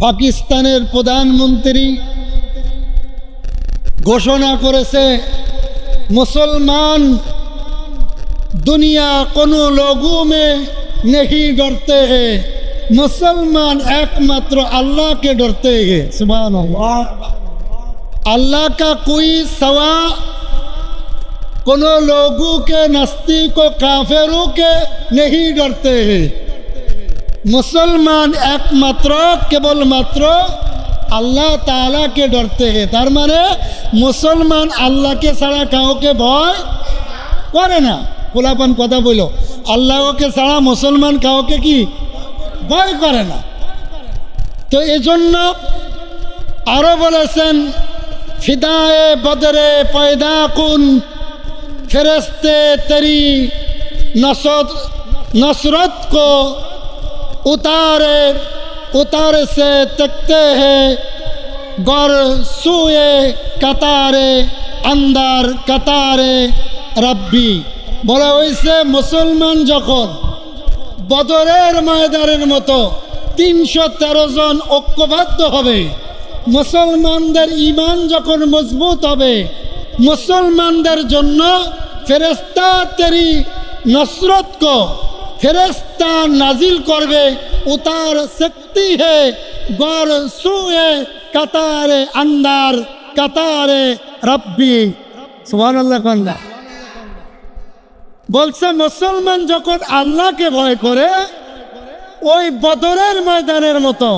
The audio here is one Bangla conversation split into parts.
পাকিস্তানের প্রধানমন্ত্রী ঘোষণা করেছে मुसलमान दुनिया कोनो लोगों में नहीं डरते हैं, मुसलमान एकमात्र अल्लाह के डरते हैं। सुभान अल्लाह। अल्लाह का कोई सवा कोनो लोगों के नास्तिकों काफिरों के नहीं डरते हैं। मुसलमान एकमात्र केवल मात्र अल्लाह ताला के डरते हैं। तार माने मुसलमान अल्लाह के छाड़ा काउके भय करे ना। पोलापन कथा बोलो अल्लाह के छाड़ा मुसलमान काउके की भय करे ना। तो एजन्य आरो बोलेছেন फिदाए बदरे पैदा कुन फरिश्ते तेरी नसरत को उतारे से तकते हैं गौर सुए कतारे अंदर कतारे रब्बी। बोला वैसे मुसलमान जखन बदरेर मयदानेर मतो 313 जन ঐক্যবদ্ধ হবে, मुसलमानদের ईमान जखन मजबूत হবে, मुसलमानদের জন্য ফেরেশতা तेरी नसरत को ফেরেশতা नाजिल करबे उतार सकती है गौर सुए कतारे अंदर कतारे रब्बी। सुबहानाल्लाह। कन्ना बोलছে मुसलमान যখন আল্লাহকে ভয় করে ওই বদরের ময়দানের মতো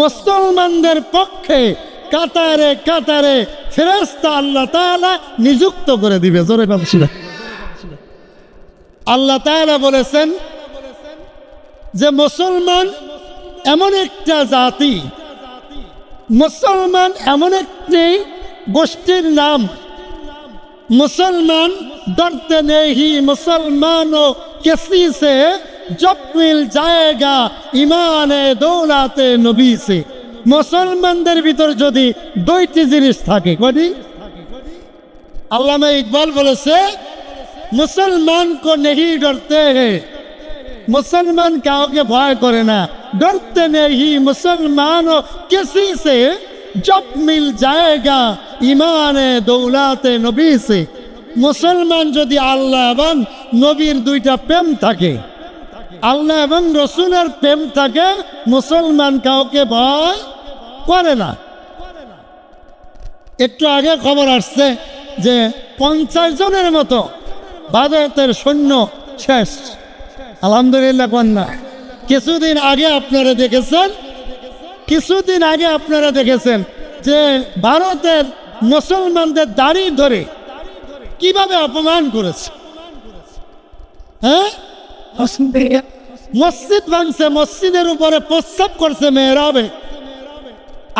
মুসলমানদের পক্ষে কাতারে কাতারে ফেরেশতা আল্লাহ তাআলা নিযুক্ত করে দিবে। জোরে বলছিলা আল্লাহ তাআলা বলেছেন যে মুসলমান এমন একটা জাতি, मुसलमान एमन एक गोष्ठीर नाम, मुसलमान डरते नहीं मुसलमानों किसी से जब मिल जाएगा ईमान दौलते नबी से। मुसलमानদের ভিতর যদি দুইটি জিনিস থাকে কয়টি? আল্লামা ইকবাল বলেছে मुसलमान को नहीं डरते हैं, मुसलमान काउके भय करे ना, डरते नहीं मुसलमानों किसी से जब मिल जाएगा ईमान दौलते नबी से। मुसलमान यदि आल्लाह एवं नबीर दुईटा प्रेम थाके, आल्लाह एवं रसूलेर प्रेम थाके, मुसलमान काउके भय करे ना। एकटू आगे खबर आसছে যে 50 জনের মতো ভারতের সৈন্য শেষ। আলহামদুলিল্লাহ। কন্যা কিছুদিন আগে আপনারা দেখেছেন যে ভারতের মুসলমানদের দাড়ি ধরে কিভাবে অপমান করেছে। হ্যাঁ, মসজিদ ভাঙছে, মসজিদের উপরে প্রস্রাব করছে মেহরাবে।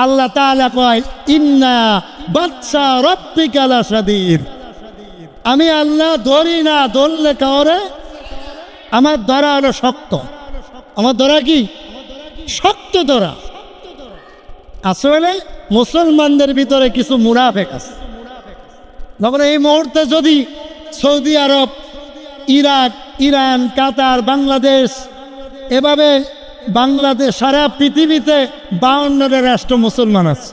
আল্লাহ তাআলা কয় ইন্না বাতশা রাব্বিকা লাশাদীদ। আমি আল্লাহ ধরি না, ধরলে কাউরে আমার ধরা হলো শক্ত। আমার ধরা কি শক্ত ধরা। আসলে মুসলমানদের ভিতরে কিছু মুনাফিক আছে। তখন এই মুহূর্তে যদি সৌদি আরব, ইরাক, ইরান, কাতার, বাংলাদেশ, এভাবে বাংলাদেশ সারা পৃথিবীতে 52টা রাষ্ট্র মুসলমান আছে,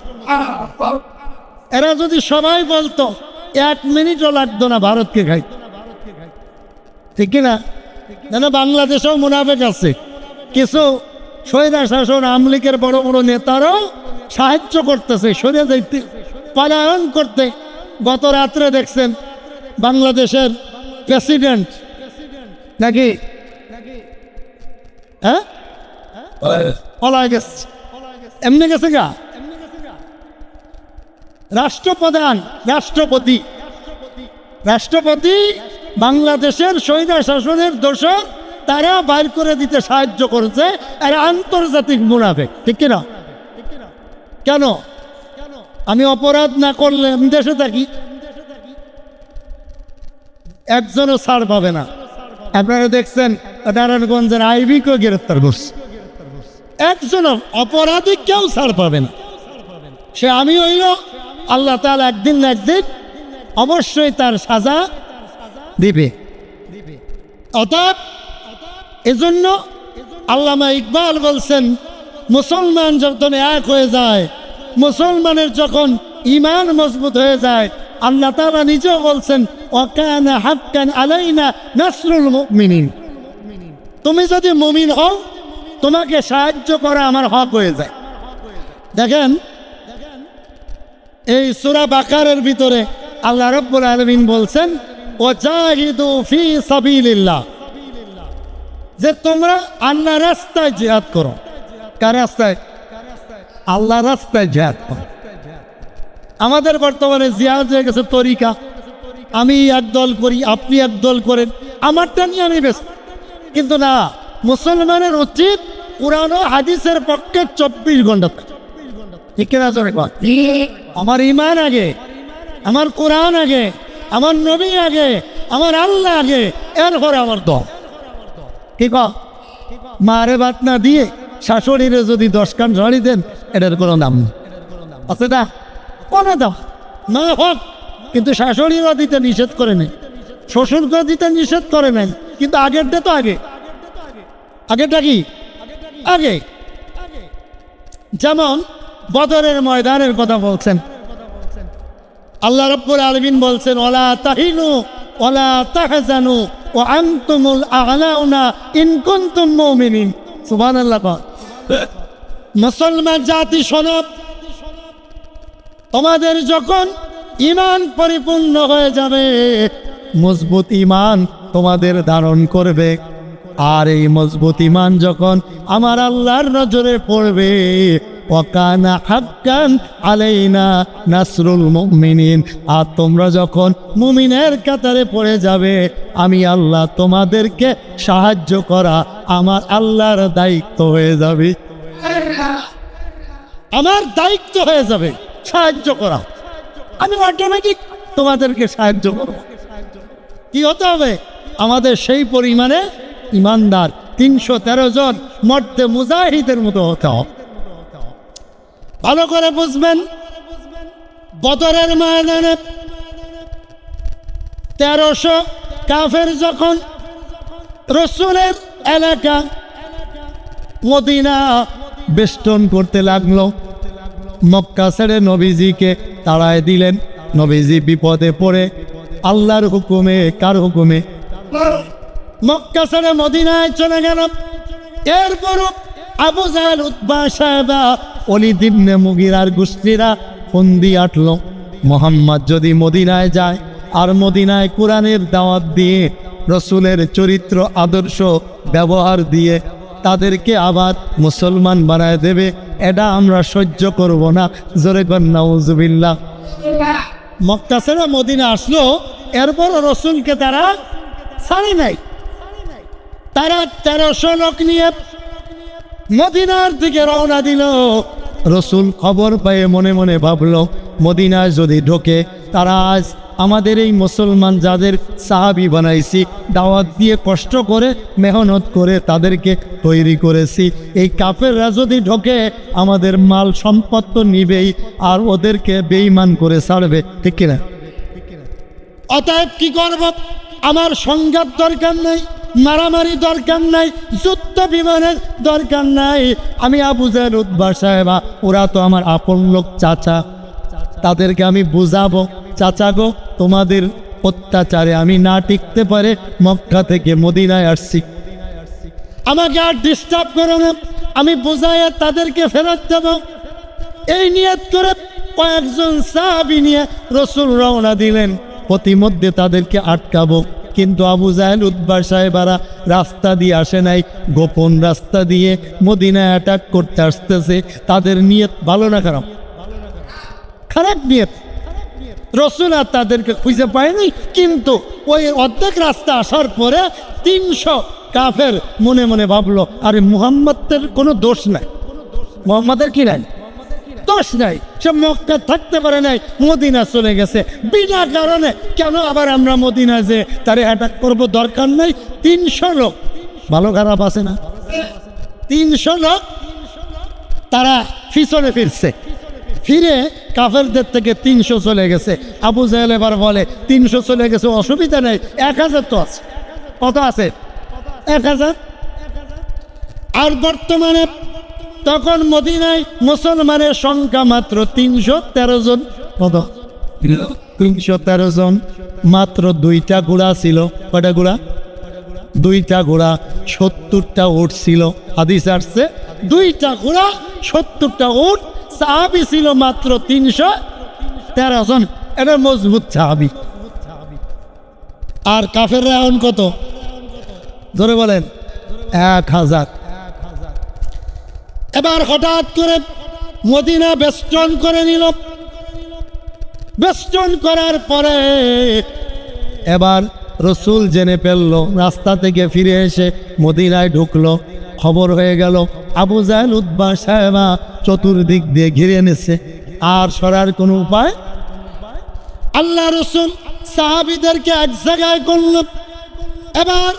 এরা যদি সবাই বলতো 1 মিনিটও লাগতো না ভারতকে খাইতে, ঠিক কিনা? যেন বাংলাদেশেও মুনাফিক আছে, কিছু স্বৈরা শাসন আওয়ামী লীগের বড় বড় নেতারাও সাহায্য করতেছে সরে যাইতে, পলায়ন করতে। গত রাত্রে দেখছেন বাংলাদেশের প্রেসিডেন্ট নাকি হ্যাঁ পলায় গেছে, এমনি গেছে গা। রাষ্ট্রপতি বাংলাদেশের স্বৈরা শাসনের দোষর তারা বাইর করে দিতে সাহায্য করেছে। আর আন্তর্জাতিক মুনাফিক, ঠিক কিনা? কেন? আমি অপরাধ না করলে আমি দেশে থাকি, একজনও ছাড় পাবে না। আপনারা দেখছেন নারায়ণগঞ্জের আইবিকে গ্রেফতার করছে, একজনও অপরাধী কেউ ছাড় পাবে না। সে আমি হইল আল্লাহ তাআলা একদিন না একদিন অবশ্যই তার সাজা দিবে। অতএব এজন্য আল্লামা ইকবাল বলছেন মুসলমান যখন এক হয়ে যায়, মুসলমানের যখন ঈমান মজবুত হয়ে যায়, আল্লাহ তাআলা নিজেও বলছেন ওয়াকানা হাক্কান আলাইনা নাসরুল মুমিনিন, তুমি যদি মুমিন হও তোমাকে সাহায্য করা আমার হক হয়ে যায়। দেখেন এই সূরা বাকারার ভিতরে আল্লাহ রাব্বুল আলামিন বলছেন ওয়াজাহিদু ফি সাবিলিল্লাহ, যে তোমরা আল্লাহর রাস্তায় জিহাদ করো। কার রাস্তায়? আল্লাহর রাস্তায় জিহাদ করো। আমাদের বর্তমানে জিহাদ হয়ে গেছে তরিকা, আমি একদল করি, আপনি একদল করেন, আমারটা নিয়ে আমি ব্যস্ত। কিন্তু না, মুসলমানের উচিত কুরআন ও হাদিসের পক্ষে 24 ঘন্টা। ঠিক না? আমার ঈমান আগে, আমার কোরআন আগে, আমার নবী আগে, আমার আল্লাহ আগে, এরপরে আমার দল। কি কর মারে বাত না দিয়ে শাশুড়িরে যদি 10 কান ঝাড়ি দেন, এটার কোনো দাম নেই। আছে না? কোনো দাম না হোক, কিন্তু শাশুড়িরও দিতে নিষেধ করে নেই, শ্বশুরকে দিতে নিষেধ করে নেন, কিন্তু আগেরটা তো আগে। আগেরটা কি? আগে। যেমন বদরের ময়দানের কথা বলছেন আল্লাহ রাব্বুল আলামিন বলছেন ওয়ালা তাহিনু ওয়ালা তাহজানু ওয়া আনতুমুল আ'লাউনা ইন কুনতুম মুমিনিন। সুবহানাল্লাহ। মুসলমান জাতি শোনো, তোমাদের যখন ঈমান পরিপূর্ণ হয়ে যাবে, মজবুত ঈমান তোমাদের ধারণ করবে, আর এই মজবুত ঈমান যখন আমার আল্লাহর নজরে পড়বে, ওয়াকানা হাক্কান আলাইনা নাসরুল মুমিনিন, আর তোমরা যখন মুমিনের কাতারে পড়ে যাবে, আমি আল্লাহ তোমাদেরকে সাহায্য করা আমার আল্লাহর দায়িত্ব হয়ে যাবে। আমার দায়িত্ব হয়ে যাবে সাহায্য করা, আমি অটোমেটিক তোমাদেরকে সাহায্য করব। কি হতে হবে? আমাদের সেই পরিমাণে ইমানদার 313 জন মর্দে মুজাহিদের মতো হতে হবে। ভালো করে বুঝবেন, বদরের ময়দানে 1300 কাফের যখন রাসূলের এলাকা মদিনা বেষ্টন করতে লাগলো, মক্কা ছেড়ে নবীজিকে তাড়ায় দিলেন। নবীজি বিপদে পড়ে আল্লাহর হুকুমে, কার হুকুমে? মক্কা ছেড়ে মদিনায় চলে গেল। এরপর আবু জাহেল, উতবা, সায়বা, ওলীদ ইবনে মুগীরার গোষ্ঠীরা ফন্দি আটলো, মুহাম্মদ যদি মদিনায় যায় আর মদিনায় কোরআনের দাওয়াত দিয়ে, রসুলের চরিত্র আদর্শ ব্যবহার দিয়ে তাদেরকে আবার মুসলমান বানায় দেবে, এটা আমরা সহ্য করব না। জোরে কর নাউজুবিল্লাহ। মক্কা ছেড়ে মদিনা আসলো, এরপর রসুলকে তারা ছাড়ে নাই। তারা 1300 লোক নিয়ে মদিনার দিকে রওনা দিল। রসুল খবর পেয়ে মনে মনে ভাবলো, মদিনায় যদি ঢোকে, তারা আজ আমাদের এই মুসলমান যাদের সাহাবী বানাইছি, দাওয়াত দিয়ে কষ্ট করে মেহনত করে তাদেরকে তৈরি করেছি, এই কাফেররা যদি ঢোকে আমাদের মাল সম্পদ তো নিবেই, আর ওদেরকে বেঈমান করে ছাড়বে। ঠিক কিনা? অতএব কি করব? আমার সংঘাত দরকার নাই, মারামারি দরকার নাই, যুদ্ধ বিমানের দরকার নাই। আমি আবু জাহেল, উতবা, সাহেবা, ওরা তো আমার আপন লোক, চাচা, তাদেরকে আমি বুঝাবো, চাচা গো, তোমাদের অত্যাচারে আমি না টিকতে পারে মক্কা থেকে মদিনায় আসছি, আমাকে আর ডিস্টার্ব করো না, আমি বুঝাইয়া তাদেরকে ফেরত দেব। এই নিয়ত করে কয়েকজন সাহাবী নিয়ে রসুল রওনা দিলেন, প্রতিমধ্যে তাদেরকে আটকাবো। কিন্তু আবু জাহেল, উতবা, সাহেবারা রাস্তা দিয়ে আসে নাই, গোপন রাস্তা দিয়ে মদিনায় অ্যাটাক করতে আসতেছে। তাদের নিয়ত ভালো না খারাপ? খারাপ নিয়ত। রসুল আর তাদেরকে খুঁজে পায়নি, কিন্তু ওই অর্ধেক রাস্তা আসার পরে 300 কাফের মনে মনে ভাবলো, আরে মুহাম্মদের কোনো দোষ নাই, মুহাম্মদের কি নাই? দোষ নাই, সে মক্কা থাকতে পারে নাই, মদিনা চলে গেছে বিনা কারণে, কেন আবার আমরা মদিনা যে তারে অ্যাটাক করবো? দরকার নাই। 300 লোক, ভালো খারাপ আছে না? 300 লোক তারা পিছনে ফিরছে, ফিরে কাফেরদের থেকে 300 চলে গেছে। আবু জাহেল এবার বলে 300 চলে গেছে, অসুবিধা নেই, 1000 তো আছে। কত আছে? 1000। আর বর্তমানে তখন মদিনায় মুসলমানের সংখ্যা মাত্র 313 জন। কত? 313 জন। মাত্র 2টা ঘোড়া ছিল। কয়টা ঘোড়া? 2টা ঘোড়া, 70টা উট ছিল। হাদিস আসছে 2টা ঘোড়া 70টা উট। সাহাবী ছিল মাত্র 313 জন। এটা মজবুত সাহাবী। আর কাফেররা এখন কত? ধরে বলেন 1000। এবার হঠাৎ করে মদিনা বেষ্টন করে নিল। বেষ্টন করার পরে এবার রসুল জেনে ফেলল, রাস্তা থেকে ফিরে এসে মদিনায় ঢুকলো। খবর হয়ে গেল আবু জাহেল, উতবা, সায়বা চতুর্দিক দিয়ে ঘিরে এনেছে। আর সরার কোনো উপায়। আল্লাহ রসুল সাহাবীদেরকে এক জায়গায় করল। এবার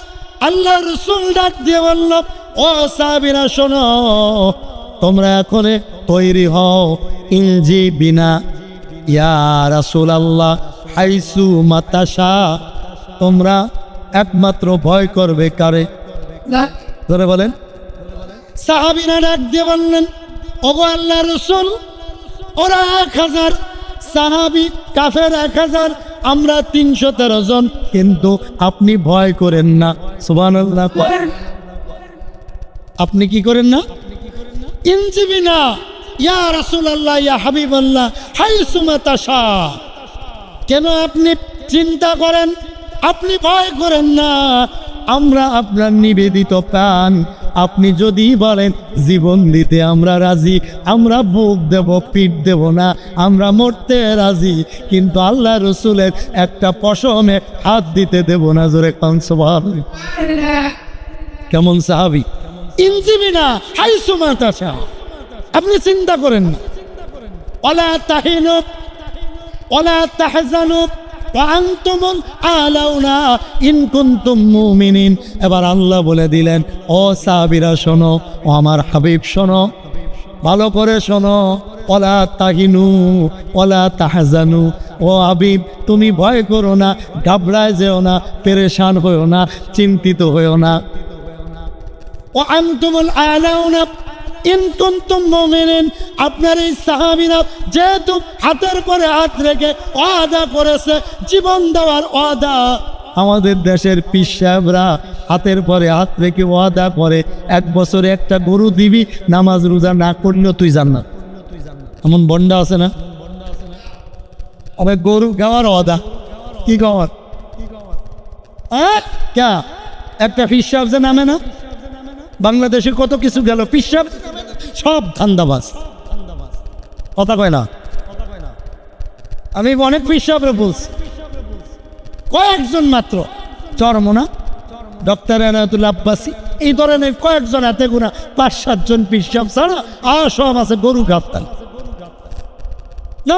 আল্লাহ রসুল ডাক দিয়ে বলল, ও সাহাবীরা শোনো, তোমরা এখন তৈরি হও। ইনজি বিনা ইয়া রাসূলুল্লাহ হাইসু মাতাশা। তোমরা একমাত্র ভয় করবে কারে? ধরে বলেন। সাহাবীরা ডাক দিয়ে বললেন, ওগো আল্লাহ রসুল, ওরা 1000 সাহাবী, কাফের 1000, আমরা 313 জন, কিন্তু আপনি ভয় করেন না। সুবহানাল্লাহ। আপনি কি করেন না? ইনজিবিনা ইয়া রাসূলুল্লাহ ইয়া হাবিবাল্লাহ হাইসু মাতাশা। কেন আপনি চিন্তা করেন? আপনি ভয় করেন না, আমরা আপনার নিবেদিত প্রাণ। আপনি যদি বলেন জীবন দিতে আমরা রাজি, আমরা বুক দেব, পিঠ দেব না, আমরা মরতে রাজি, কিন্তু আল্লাহ রসুলের একটা পশমে হাত দিতে দেব না। জোরে কান সুবহানাল্লাহ। কেমন সাহাবী? ইনজিবিনা হাইসু মাতাশা। আপনি চিন্তা করেন না। ওয়ালা তাহিনু ওয়ালা তাহজানু ওয়া আনতুমুল আলাউনা ইন কুনতুম মুমিনিন। এবার আল্লাহ বলে দিলেন, ও সাহাবীরা শোনো, ও আমার হাবিব শোনো, ভালো করে শোনো। ওয়ালা তাহিনু ওয়ালা তাহজানু। ও হাবিব, তুমি ভয় করো না, ঘাবড়ায় যেও না, পেরেশান হইও না, চিন্তিত হইও না। ও আনতুমুল আলাউনা ইন কুনতুম মুমিনিন। আপনার এই সাহাবীরা যেহেতু হাতের পরে হাত রেখে ওয়াদা করেছে, জীবন দেওয়ার ওয়াদা। আমাদের দেশের পীর সাহেবরা হাতের পরে হাত রেখে ওয়াদা করে, 1 বছরে একটা গরু দিবি, নামাজ রোজা না করলেও তুই জান্নাত। এমন বন্ডা আছে না? অনেক গরু খাওয়ার ওয়াদা। কি খাওয়ার? ক্যা একটা পীর সাহেব যে নামে না, বাংলাদেশে কত কিছু গেল, পীর সাহেব সব ধান্দাবাজ। কথা কয় না। আমি অনেক পীর সাহেবরে বলছি, কয়েকজন মাত্র, চরমোনা, ডক্টর এনায়েতুল্লাহ আব্বাসী, এই ধরনের কয়েকজন, হাতে গোনা 5-7 জন পীর সাহেব ছাড়া আর সব আছে গরু গাফতাল। না,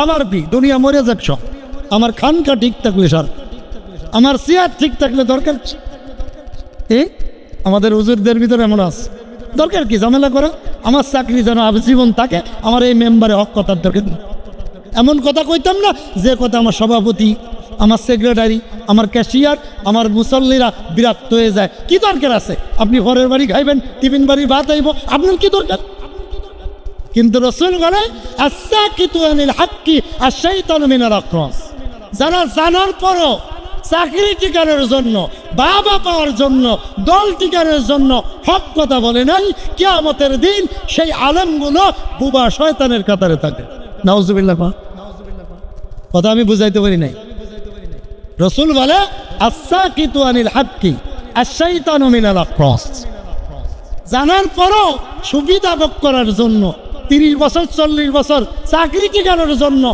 আমার পি দুনিয়া মরে যাক সব। আমার খানকা ঠিক থাকলে সর, আমার চেয়ার ঠিক থাকলে দরকার। আমাদের হুজুরদের ভিতরে এমন আছে, দরকার কি ঝামেলা করা? আমার চাকরি যেন আজীবন থাকে, আমার এই মেম্বারে হক কথার দরকার। এমন কথা কইতাম না যে কথা আমার সভাপতি, আমার সেক্রেটারি, আমার ক্যাশিয়ার, আমার মুসল্লিরা বিরক্ত হয়ে যায়। কি দরকার আছে? আপনি ঘরের বাড়ি খাইবেন, টিফিন বাড়ি ভাত আইব, আপনার কি দরকার? কিন্তু রাসূল বলে, আস-সাকিতু আনিল হাক্কি আশ-শাইতানু মিনাল আখরাস। যারা জানার পরও চাকরি টিকানোর জন্য, বাবা পাওয়ার জন্য, দল টিকানোর জন্য হক কথা বলে নাই, কিয়ামতের দিন সেই আলেমগুলো বুবা শয়তানের কাতারে থাকে। নাউজুবিল্লাহ। কথা আমি বুঝাইতে পারি নাই। রাসূল বলে, আস-সাকিতু আনিল হাক্কি আশ-শাইতানু মিনাল আখরাস। জানার পরও সুবিধা ভোগ করার জন্য, 30 বছর 40 বছর চাকরি টিকানোর জন্য,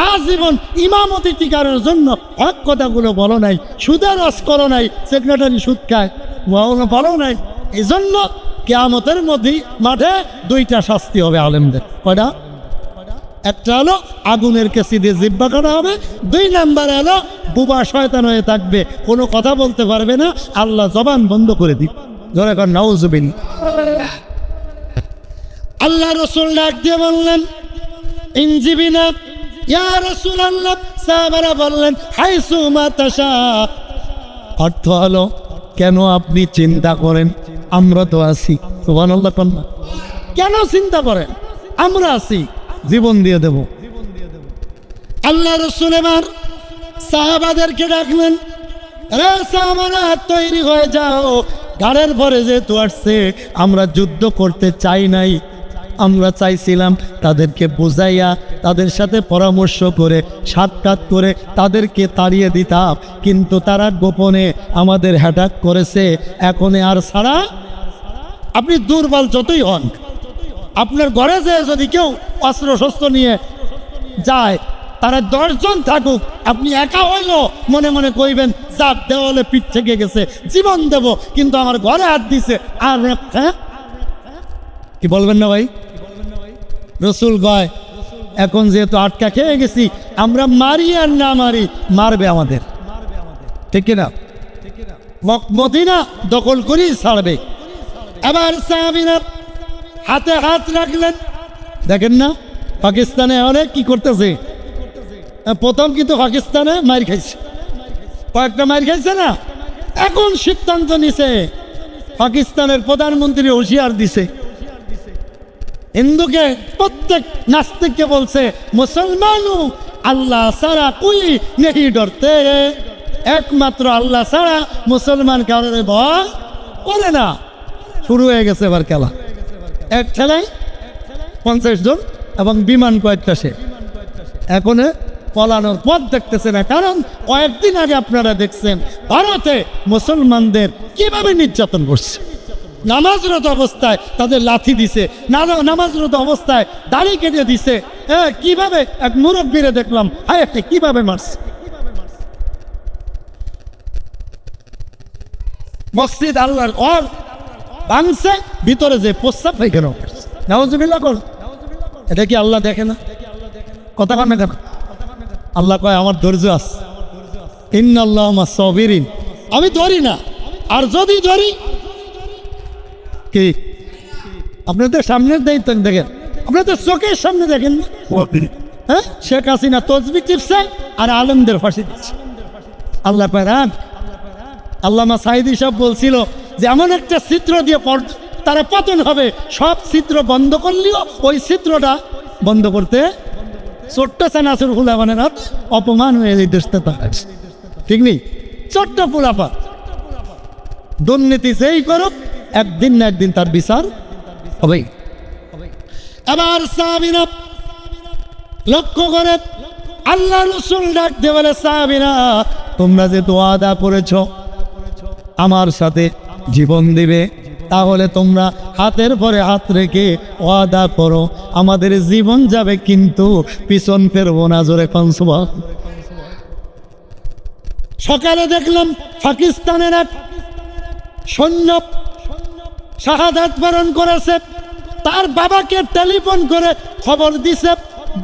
আজীবন ইমামতি টিকানোর জন্য হক কথাগুলো বলো নাই, সুদের রস করো নাই, সেক্রেটারি সুদ খায় বলো নাই। এই জন্য কিয়ামতের মধ্যে মাঠে 2টা শাস্তি হবে আলেমদের। কয়টা? একটা হলো আগুনের কেসি দিয়ে জিব্বা কাটা হবে, 2 নাম্বার হলো বুবা শয়তান হয়ে থাকবে, কোনো কথা বলতে পারবে না, আল্লাহ জবান বন্ধ করে দিবে। ধরে কর নাউজুবিল্লাহ। আল্লাহ রসুল ডাক দিয়ে বললেন, ইনজিবিনা ইয়া রাসূলুল্লাহ। সাহাবারা বললেন, হাইসু মাতাশা। অর্থ হলো, কেন আপনি চিন্তা করেন, আমরা তো আছি। সুবহানাল্লাহ। কেন চিন্তা করেন? আমরা আছি, জীবন দিয়ে দেব। আল্লাহ রাসূল এবার সাহাবাদেরকে ডাকলেন, রে সাহাবারা তৈরি হয়ে যাও, গাড়ের পরে যেহেতু আসছে, আমরা যুদ্ধ করতে চাই নাই, আমরা চাইছিলাম তাদেরকে বুঝাইয়া তাদের সাথে পরামর্শ করে সাক্ষাৎ করে তাদেরকে তাড়িয়ে দিতাম, কিন্তু তারা গোপনে আমাদের অ্যাটাক করেছে। এখন আর ছাড়া, আপনি দুর্বল যতই হন, আপনার ঘরে যে যদি কেউ অস্ত্র শস্ত্র নিয়ে যায়, তারা 10 জন থাকুক, আপনি একা হইলো মনে মনে কইবেন যাক দেওয়ালে পিঠ থেকে গেছে, জীবন দেব, কিন্তু আমার ঘরে হাত দিছে। আর হ্যাঁ কি বলবেন না ভাই? রসুল গয় এখন যেহেতু আটকা খেয়ে গেছি, আমরা মারি আর না মারি, মারবে আমাদের, ঠিক কিনা? মদিনা দখল করেই ছাড়বে। এবার সাহাবীরা হাতে হাত রাখলেন। দেখেন না পাকিস্তানে অনেক কি করতেছে, প্রথম কিন্তু পাকিস্তানে মার খাইছে, কয়েকটা মার খাইছে না, এখন সিদ্ধান্ত নিছে, পাকিস্তানের প্রধানমন্ত্রী হুঁশিয়ার দিছে, হিন্দুকে প্রত্যেক নাস্তিককে বলছে মুসলমানও আল্লাহ ছাড়া কোই নেই ডরতে, একমাত্র আল্লাহ ছাড়া মুসলমান কারণে ভয় করে না। শুরু হয়ে গেছে এবার খেলা, এক খেলায় 50 জন এবং বিমান কয়েকটা সে, এখন পলানোর পথ দেখতেছে না, কারণ কয়েকদিন আগে আপনারা দেখছেন ভারতে মুসলমানদের কিভাবে নির্যাতন করছে। নামাজরত অবস্থায় তাদের লাথি দিছে, নামাজরত অবস্থায় দাড়ি কেটে দিছে, কিভাবে এক মুরব্বীরে দেখলাম হায়াতে কিভাবে মারছে। মসজিদ আল্লাহর ঘর ভাঙছে, ভিতরে যে প্রস্তাব পায়খানা করছে, নাউজুবিল্লাহ কর। এটা কি আল্লাহ দেখে না? কথা কানে দেখো, আল্লাহ কয় আমার ধৈর্য আছে, ইন্নাল্লাহু মা'as সাবিরিন, আমি ধরি না, আর যদি ধরি কি আপনাদের সামনের দায়িত্ব দেখেন, আপনাদের চোখের সামনে দেখেন, হ্যাঁ শেখ হাসিনা তসবিহ টিপছে আর আলেমদের ফাঁসি দিচ্ছে। আল্লাহ পারান আল্লামা সাঈদী সাহেব বলছিল যে এমন একটা চিত্র দিয়ে তারা পতন হবে, সব চিত্র বন্ধ করলেও ওই চিত্রটা বন্ধ করতে ছোট্ট চানাচুর ফুলাবানের হাত অপমান হয়ে এই দেশটা তাকাচ্ছে, ঠিক নেই? ছোট্ট ফুলাপা দুর্নীতি যেই করুক, একদিন না একদিন তার বিচার হবেই। এবার সাহাবীরা লক্ষ্য করে আল্লাহ রাসূল ডাক দিয়ে বলে, সাহাবীরা তোমরা যে ওয়াদা করেছো আমার সাথে জীবন দিবে, তাহলে তোমরা হাতের পরে হাত রেখে ওয়াদা করো আমাদের জীবন যাবে কিন্তু পিছন ফেরবো না। জোরে কোন সুবহান। সকালে দেখলাম পাকিস্তানের এক সৈন্য শাহাদাত বরণ করেছে, তার বাবাকে টেলিফোন করে খবর দিছে,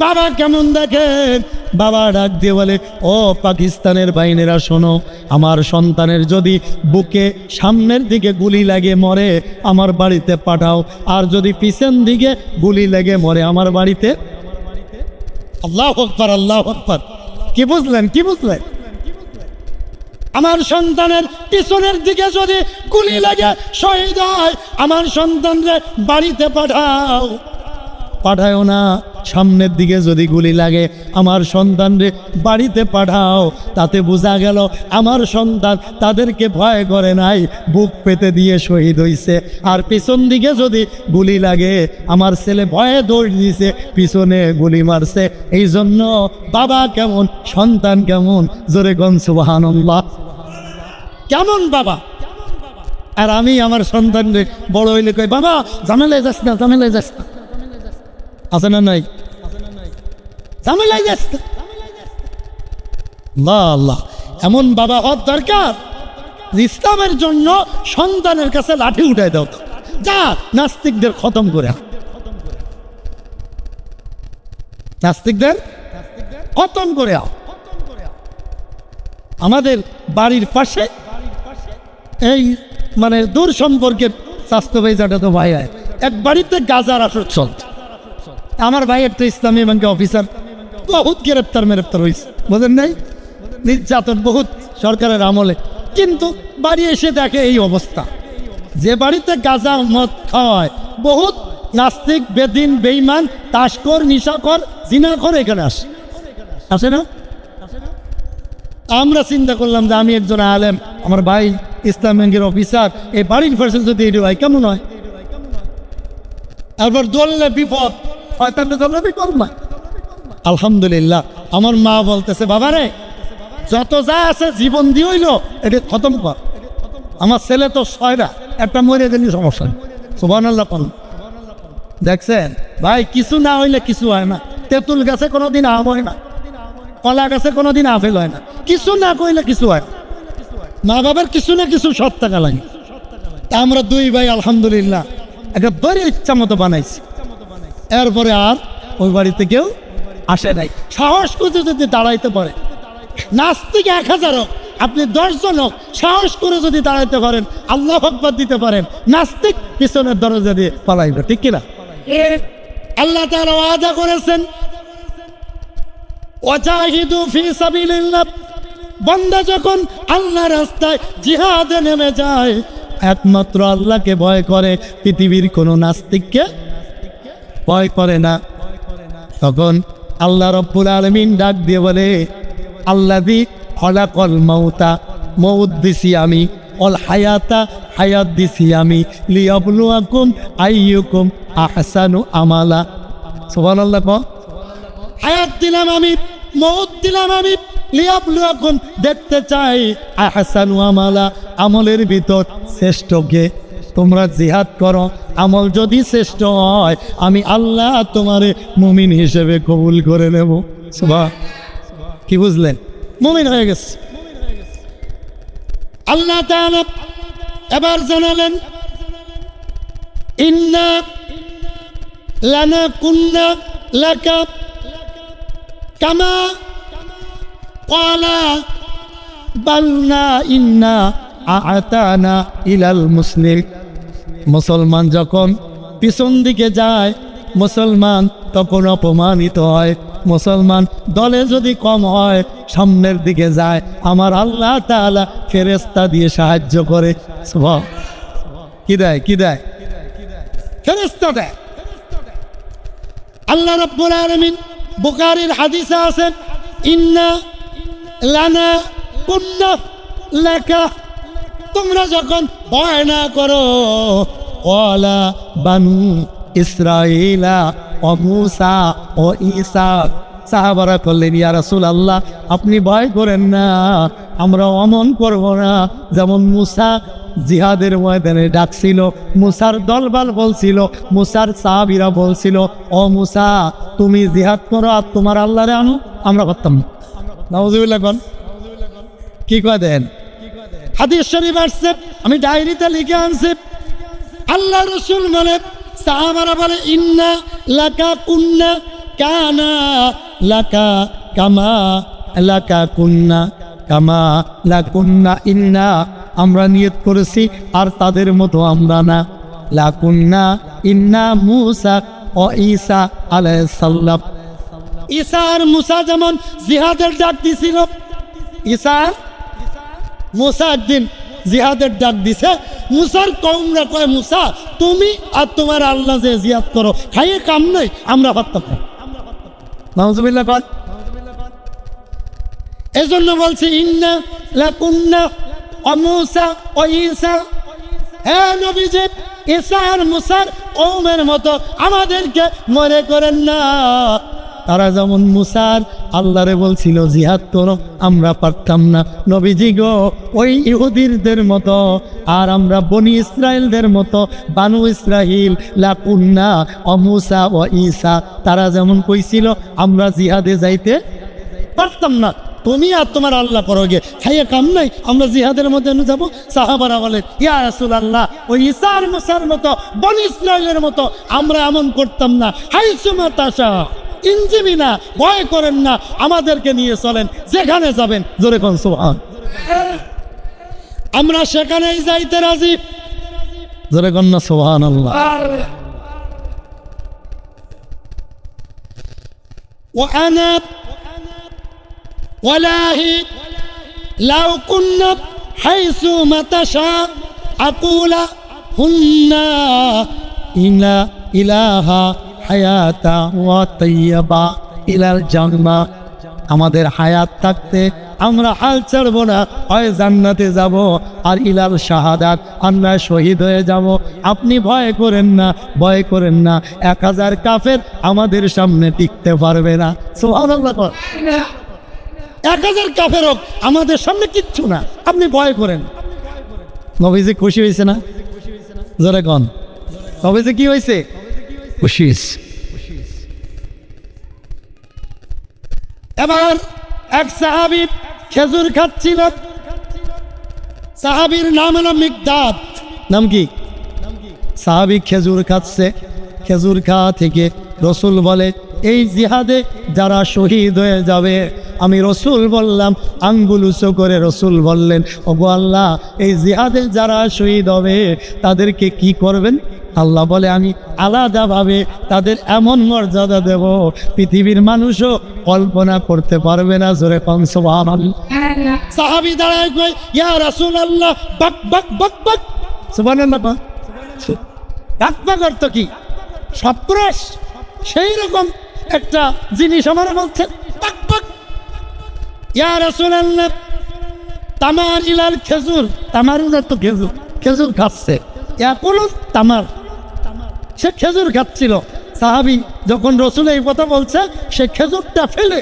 বাবা কেমন দেখেন? বাবা ডাক দিয়ে বলে, ও পাকিস্তানের বাহিনীরা শোনো, আমার সন্তানের যদি বুকে সামনের দিকে গুলি লাগে মরে আমার বাড়িতে পাঠাও, আর যদি পিছন দিকে গুলি লেগে মরে আমার বাড়িতে। আল্লাহু আকবার, আল্লাহু আকবার। কি বুঝলেন? কি বুঝলেন? আমার সন্তানের পিছনের দিকে যদি গুলি লাগে শহীদ হয়, আমার সন্তানরে বাড়িতে পাঠাও, পাঠাও না। সামনের দিকে যদি গুলি লাগে আমার সন্তানরে বাড়িতে পাঠাও। তাতে বোঝা গেল আমার সন্তান তাদেরকে ভয় করে নাই, বুক পেতে দিয়ে শহীদ হইছে। আর পিছন দিকে যদি গুলি লাগে আমার ছেলে ভয়ে দৌড় দিয়েছে, পিছনে গুলি মারছে। এই জন্য বাবা কেমন সন্তান কেমন, জোরে গন সুবহানাল্লাহ। কেমন বাবা? আর আমি আমার সন্তানরে বড় হইলে কই, বাবা ঝামেলায় যাস না, ঝামেলায় যাস না। আছে না নাই? ঝামেলায় যাস না। আল্লাহ আল্লাহ, এমন বাবা হওয়ার দরকার। ইসলামের জন্য সন্তানের কাছে লাঠি উঠাই দাও, যা নাস্তিকদের খতম করে, নাস্তিকদের খতম করে আও। আমাদের বাড়ির পাশে এই মানে দূর সম্পর্কের স্বাস্থ্য ভাইজাটা তো ভাই হয়, এক বাড়িতে গাজার আসর চলছে। আমার ভাইয়ের তো ইসলামী ব্যাংকে অফিসার, বহুত গ্রেপ্তার হয়েছে, বোঝেন নাই? নির্যাতন বহুত সরকারের আমলে, কিন্তু বাড়ি এসে দেখে এই অবস্থা। যে বাড়িতে গাঁজা মদ খাওয়ায় বহুত নাস্তিক, বেদিন, বেঈমান, তাশকর, নিশাকর, জিনাকর এখানে আসে না? আমরা চিন্তা করলাম যে আমি একজন আলেম, আমার ভাই ইসলাম ব্যাংকের অফিসার, এই বাড়ির ফসল যদি এটি হয় কেমন হয়? তারপর দললে বিপদ হয়, তাহলে দললে বিপদ নয়। আলহামদুলিল্লাহ আমার মা বলতেছে, বাবারে যত যা আছে জীবন দিয়ে হইলো এটি খতম কর। আমার ছেলে তো 6টা, একটা মরে গেলি সমস্যা। সুবহানাল্লাহ কোন দেখছেন ভাই, কিছু না হইলে কিছু হয় না। তেঁতুল গাছে কোনোদিন আম হয় না, কলা গাছে কোনোদিন আপেল হয় না। কিছু না কইলে কিছু হয়। মা বাবার কিছু না কিছু সৎ টাকা লাগে। তা আমরা 2 ভাই আলহামদুলিল্লাহ একেবারে ইচ্ছা মতো বানাইছি। এরপরে আর ওই বাড়িতে কেউ আসে নাই। সাহস করে যদি দাঁড়াইতে পারে, নাস্তিক 1000 হোক, আপনি 10 জন হোক, সাহস করে যদি দাঁড়াইতে পারেন, আল্লাহু আকবার দিতে পারেন, নাস্তিক পিছনের দরজা দিয়ে পালাইবে। ঠিক কিনা? আল্লাহ তাআলা ওয়াদা করেছেন, ওয়াজাহিদু ফি সাবিলিল্লাহ, বান্দা যখন আল্লাহ রাস্তায় জিহাদে নেমে যায়, একমাত্র আল্লাহকে ভয় করে, পৃথিবীর কোনো নাস্তিককে ভয় করে না। তখন আল্লাহ রাব্বুল আলামিন ডাক দিয়ে বলে, আল্লাযী খলাকাল মাউতা, মউত দিছি আমি, অল হায়াতা, হায়াত দিছি আমি, লিয়াবলুয়াকুম আইয়ুকুম আহসানু আমালা। সুবহানাল্লাহ। হায়াত দিলাম আমি, মউত দিলাম আমি, লিয়াবলুয়াকুম, দেখতে চাই আহসানু আমালা, আমলের ভিতর শ্রেষ্ঠকে। তোমরা জিহাদ করো, আমল যদি শ্রেষ্ঠ হয় আমি আল্লাহ তোমারে মুমিন হিসেবে কবুল করে নেব। কি বুঝলেন? মুমিন হয়ে গেছে। আল্লাহ তাআলা এবার জানালেন, ইন্না লানাকুন্না লাকা কামা ক্বালা বালনা ইন্না আ'তানা ইলাল মুসলিম। মুসলমান যখন পিছন দিকে যায়, মুসলমান তখন অপমানিত হয়। মুসলমান দলে যদি কম হয়, সামনের দিকে যায়, আমার আল্লাহ তাআলা ফেরেশতা দিয়ে সাহায্য করে। কি দেয়? কি দেয়? ফেরেশতা দেয়। আল্লাহ রাব্বুল আলামিন বুখারীর হাদিসে আছে, ইন্না লানা কুন্না লাকা, তোমরা যখন ভয় না করো, ওয়ালা বানু ইসরাঈলা ও মূসা ও ঈসা, সাহাবারা বললেন, ইয়া রাসূলুল্লাহ আপনি ভয় করেন না, আমরা অমন করব না। যেমন মূসা জিহাদের ময়দানে ডাকছিল, মূসার দলবল বলছিল, মূসার সাহাবীরা বলছিল, ও মূসা তুমি জিহাদ করো আর তোমার আল্লাহরে আনো, আমরা করতাম না। নাউযুবিল্লাহ। কোন কি কয় দেন? হাদিস শরীফ আসছে, আমি ডায়েরিতে লিখে আনছি। আল্লাহ রাসূল বলে, সাহাবারা বলে, ইন্না লাকা কুন্না কানা লাকা কামা লাকা কুন্না কামা লাকুন্না ইন্না, আমরা নিয়ত করেছি আর তাদের মতো আমরা না। লাকুন্না ইন্না মূসা ও ঈসা আলাইহিস সালাম। ঈসা আর মূসা যেমন জিহাদের ডাক দিছিল, ঈসা মূসা একদিন জিহাদের ডাক দিছে। মূসার কওমরা কয়, মূসা তুমি আর তোমার আল্লাহ যে জিহাদ করো, খাইয়ে কাম নাই, আমরা পারতাম না। নাউযুবিল্লাহ। কোন এজন্য বলছি, ইন্না লাকুন্না ও মূসা ও ঈসা, হে নবীজি ঈসা আর মূসার কওমের মতো আমাদেরকে মনে করেন না। তারা যেমন মূসার আল্লাহরে বলছিল জিহাদ করো, আমরা পারতাম না। নবীজি গো, ওই ইহুদিদের মতো আর আমরা বনি ইসরাইলদের মতো, বানু ইসরাইল লাকুন্না ও মূসা ও ঈসা, তারা যেমন কইছিল আমরা জিহাদে যাইতে পারতাম না, তুমি আর তোমার আল্লাহ করো গে, খাইয়ে কাম নাই, আমরা জিহাদের মধ্যে যাবো। সাহাবারা বলে, ইয়া রাসূলুল্লাহ ওই ঈসা আর মূসার মতো, বনি ইসরাইলের মতো আমরা এমন করতাম না। হাইসুমা তাশা ইনজিবিনা, ভয় করেন না, আমাদেরকে নিয়ে চলেন, যেখানে যাবেন। জোরে কোন সুবহান। আমরা সেখানেই যাইতে রাজি। জোরে কোন না সুবহানাল্লাহ। وأنا والله لو كنا حيث ما تشاء أقول هن إلى ইলাহা হায়াতা ওয়া তাইয়্যিবা ইলাল জান্নাহ। আমাদের হায়াত থাকতে আমরা হাল ছাড়ব না, হয় জান্নাতে যাব আর ইলাল শাহাদাত আমরা শহীদ হয়ে যাব। আপনি ভয় করেন না, ভয় করেন না, 1000 কাফের আমাদের সামনে টিকতে পারবে না। সুবহানাল্লাহ। 1000 কাফের হোক আমাদের সামনে কিচ্ছু না, আপনি ভয় করেন। নবীজি খুশি হয়েছে না? জোরে কোন নবীজি কি হয়েছে? খুশি হয়েছে। এবার এক সাহাবী খেজুর খাচ্ছিল, সাহাবীর নাম হলো মিকদাদ। নাম কি? সাহাবী খেজুর খাচ্ছে, খেজুর খাওয়া থেকে রসুল বলে এই জিহাদে যারা শহীদ হয়ে যাবে, আমি রসুল বললাম, আঙ্গুল উঁচু করে রসুল বললেন, ওগো আল্লাহ এই জিহাদে যারা শহীদ হবে তাদেরকে কি করবেন? আল্লাহ বলে আমি আলাদাভাবে তাদের এমন মর্যাদা দেব পৃথিবীর মানুষও কল্পনা করতে পারবে না। জোরে কোন সুবহানাল্লাহ। সাহাবী দাঁড়ায় কই, ইয়া রাসূলুল্লাহ, বক বক বক বক। সুবহানাল্লাহ। বক বক অর্থ কি? সপ্রশ, সেই রকম একটা জিনিস আমার বলছে বক বক। ইয়া রাসূলুল্লাহ, তামার ইলাল খেজুর, তামার তো খেজুর, খেজুর খাচ্ছে। ইয়াকুলু তামার, সে খেজুর খাচ্ছিল। সাহাবী যখন রসুল এই কথা বলছে, সে খেজুরটা ফেলে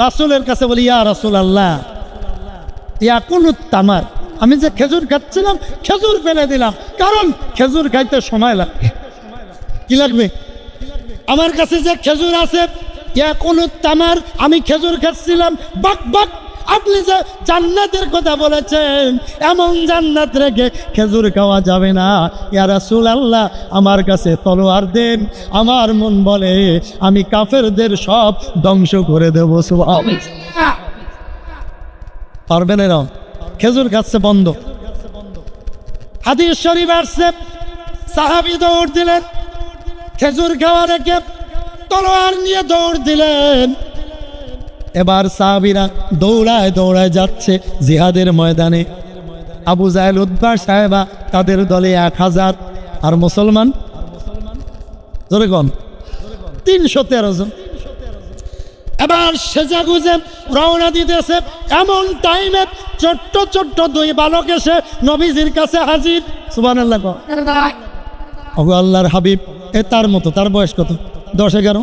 রাসূলের কাছে বলি, ইয়া রাসূলুল্লাহ, ইয়াকুলু তামার, আমি যে খেজুর খাচ্ছিলাম খেজুর ফেলে দিলাম, কারণ খেজুর খাইতে সময় লাগবে। কি লাগবে? আমার কাছে যে খেজুর আছে, ইয়াকুলু তামার, আমি খেজুর খাচ্ছিলাম, বক বক। আপনি যে জান্নাতের কথা বলেছেন, এমন জান্নাত রেখে খেজুর খাওয়া যাবে না। ইয়া রাসূলুল্লাহ, আমার কাছে তলোয়ার দেন, আমার মন বলে আমি কাফেরদের সব ধ্বংস করে দেব। সুবহানাল্লাহ। পারবেন এরা? খেজুর খাচ্ছে বন্ধ। হাদিস শরীফ আসছে, সাহাবী দৌড় দিলেন, খেজুর খাওয়া রেখে তলোয়ার নিয়ে দৌড় দিলেন। এবার সাহাবীরা দৌড়ায় দৌড়ায় যাচ্ছে জিহাদের ময়দানে। আবু জাহেল, উতবা, সাহেবা তাদের দলে 1000, আর মুসলমান জোরে কোন 313 জন। এবার সেজা গুজে রওনা দিতেছে, এমন টাইমে ছোট্ট ছোট্ট 2 বালক এসে নবীজির কাছে হাজির। সুবহানাল্লাহ। ওগো আল্লাহর হাবিব, এ তার মতো, তার বয়স কত? 10-11।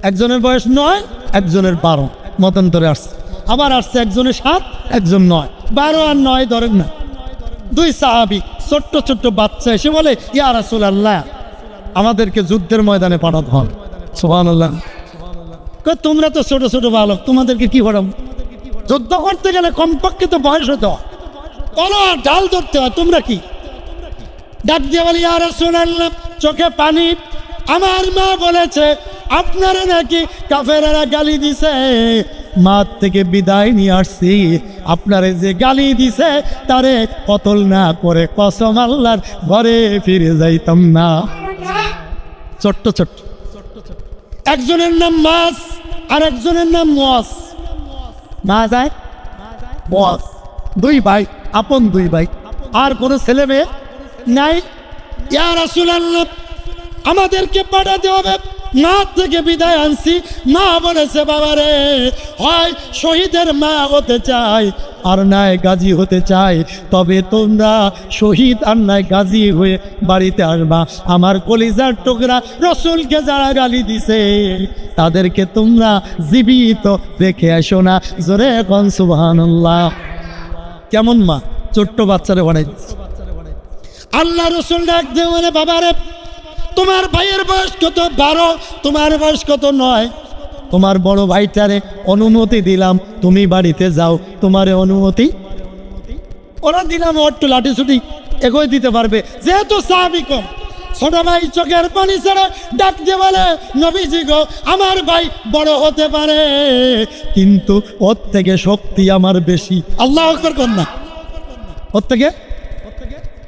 একজনের বয়স 9, একজনের 12, মতান্তরে আসছে। আবার আসছে একজনের 7, একজন 9, 12 আর 9 ধরেন না। 2 সাহাবী ছোট্ট ছোট্ট বাচ্চা এসে বলে, ইয়া রাসূলুল্লাহ, আমাদেরকে যুদ্ধের ময়দানে পাঠাতে হবে। সুবহানাল্লাহ। তোমরা তো ছোট ছোট বালক, তোমাদেরকে কি করাম? যুদ্ধ করতে গেলে কমপক্ষে তো বয়স হতে হয়, তলোয়ার ঢাল ধরতে হয়, তোমরা কি? ডাক দিয়ে বলি, ইয়া রাসূলুল্লাহ, চোখে পানি, আমার মা বলেছে আপনারা নাকি কাফেরেরা গালি দিছে, মাঠ থেকে বিদায় নিয়ে আসছি, আপনারে যে গালি দিছে তারে কতল না করে কসম আল্লাহর ঘরে ফিরে যাইতাম না। ছোট্ট ছোট্ট, একজনের নাম মাস আর একজনের নাম মুয়াজ। মা যায় মুয়াজ, 2 ভাই, আপন 2 ভাই, আর কোনো ছেলে মেয়ে নাই। ইয়া রাসূলুল্লাহ, আমাদেরকে পাঠাতে হবে, মা থেকে বিদায় আনছি। মা বলেছে, বাবারে, হয় শহীদের মা হতে চাই আর নয় গাজী হতে চাই, তবে তোমরা শহীদ আর নয় গাজী হয়ে বাড়িতে আসবা। আমার কলিজার টুকরা রসুলকে যারা গালি দিছে তাদেরকে তোমরা জীবিত রেখে আসো না। জোরে কোন সুবহানাল্লাহ। কেমন মা, ছোট্ট বাচ্চারে বানাই দিচ্ছে। আল্লাহ রসুল ডাক দিয়ে বলে, বাবারে, তোমার ভাইয়ের বয়স কত? 12। তোমার বয়স কত? 9। তোমার বড় ভাইটারে অনুমতি দিলাম, তুমি বাড়িতে যাও, তোমারে অনুমতি ওরা দিলাম, একটু লাঠি ছুটি এগোয় দিতে পারবে, যেহেতু সাহাবী কম। ছোট ভাই চোখের পানি ছেড়ে ডাক দিয়ে বলে, নবীজি গো, আমার ভাই বড় হতে পারে, কিন্তু ওর থেকে শক্তি আমার বেশি। আল্লাহু আকবার কর না। ওর থেকে,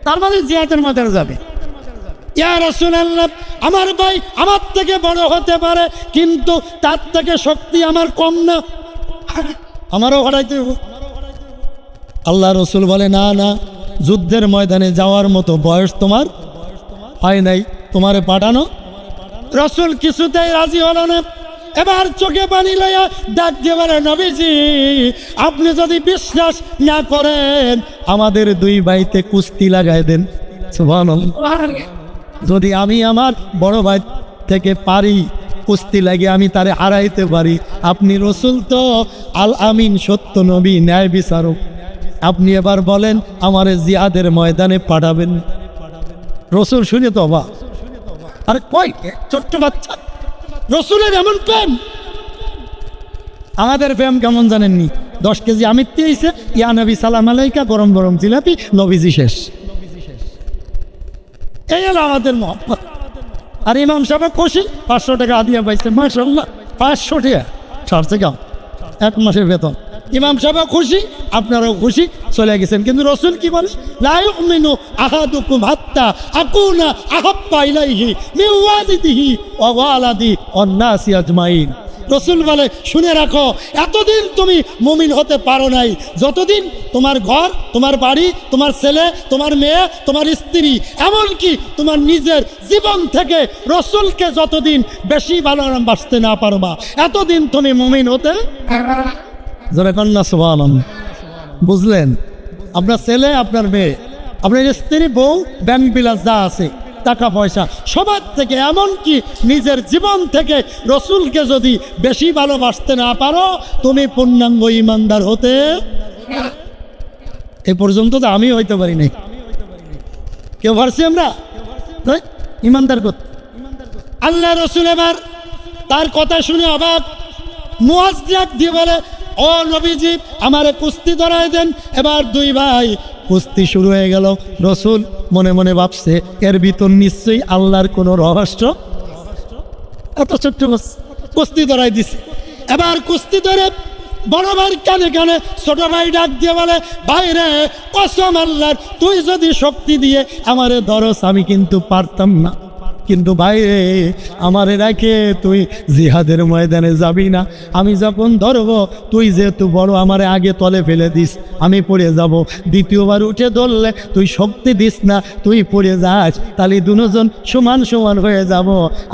তার মানে জিহাদের ময়দানে যাবে। ইয়া রাসূলুল্লাহ, আমার ভাই আমার থেকে বড় হতে পারে, কিন্তু তার থেকে শক্তি আমার কম না, আমারও হরাইতে হবে। আল্লাহ রসুল বলে, না না, যুদ্ধের ময়দানে যাওয়ার মতো বয়স তোমার হয় নাই, তোমারে পাঠানো। রসুল কিছুতেই রাজি হলো না। এবার চোখে পানি লইয়া ডাক দিয়ে বলে, নবীজি আপনি যদি বিশ্বাস না করেন আমাদের দুই ভাইতে কুস্তি লাগাই দেন। সুবহানাল্লাহ। যদি আমি আমার বড় ভাই থেকে পারি কুস্তি লাগে, আমি তারে হারাইতে পারি। আপনি রসুল তো আল আমিন, সত্য নবী, ন্যায় বিচারক। আপনি এবার বলেন আমারে জিহাদের ময়দানে পাঠাবেন। রসুল শুনে তো অবাক। আরে কয় ছোট্ট বাচ্চা, রসুলের এমন প্রেম। আমাদের প্রেম কেমন জানেননি? 10 কেজি আমির দিয়েছে, ইয়া নবী সালাম আলাইকা, গরম গরম জিলাপি, নবীজি শেষ। এই হলো আমাদের মহব্বত। আর ইমাম সাহেব খুশি, 500 টাকা আদিয়া পাইছে, মাশাআল্লাহ। 500 টাকা ছাড়ছে কাম, 1 মাসের বেতন। ইমাম সাহেব খুশি, আপনারাও খুশি, চলে গেছেন। কিন্তু রসুল কি বলে? লা ইউমিনু আহাদুকুম হাত্তা আকুনা আহাব্বা ইলাইহি মিন ওয়ালিদিহি ওয়া ওয়ালাদি ওয়ান নাসি আজমাইন। রসুল বলে, শুনে রাখো, এতদিন তুমি মুমিন হতে পারো নাই যতদিন তোমার ঘর, তোমার বাড়ি, তোমার ছেলে, তোমার মেয়ে, তোমার স্ত্রী, এমনকি তোমার নিজের জীবন থেকে রসুলকে যতদিন বেশি ভালোবাসতে না পারবা, এতদিন তুমি মুমিন হতে। জোরে কন্যা সুবহানাল্লাহ। বুঝলেন? আপনার ছেলে, আপনার মেয়ে, আপনার স্ত্রী, বউ, ব্যাংক বিলাস যা আছে, টাকা পয়সা, সবার থেকে, এমনকি নিজের জীবন থেকে রসুলকে যদি বেশি ভালোবাসতে না পারো, তুমি পূর্ণাঙ্গ ইমানদার হতে। এ পর্যন্ত তো আমি হইতে পারি নাই। কেউ পারছি আমরা ইমানদার করতে? আল্লাহ রসুল এবার তার কথা শুনে অবাক। মুয়াজ ডাক দিয়ে বলে, ও নবীজি আমারে কুস্তি ধরায় দেন। এবার দুই ভাই কুস্তি শুরু হয়ে গেল। রসুল মনে মনে ভাবছে, এর ভিতর নিশ্চয়ই আল্লাহর কোনো রহস্য। এত ছোট্ট কুস্তি ধরাই দিছে। এবার কুস্তি ধরে বড় ভাই কানে কানে ছোট ভাই ডাক দিয়ে বলে, ভাই রে, কসম আল্লাহর, তুই যদি শক্তি দিয়ে আমারে ধরস আমি কিন্তু পারতাম না। কিন্তু ভাই রে, আমারে রাখে তুই জিহাদের ময়দানে যাবি না। আমি যখন ধরবো, তুই যেহেতু বড়, আমারে আগে তলে ফেলে দিস, আমি পড়ে যাব। দ্বিতীয়বার উঠে ধরলে তুই শক্তি দিস না, তুই পড়ে যাস, তাহলে দুজন সমান সমান হয়ে যাব।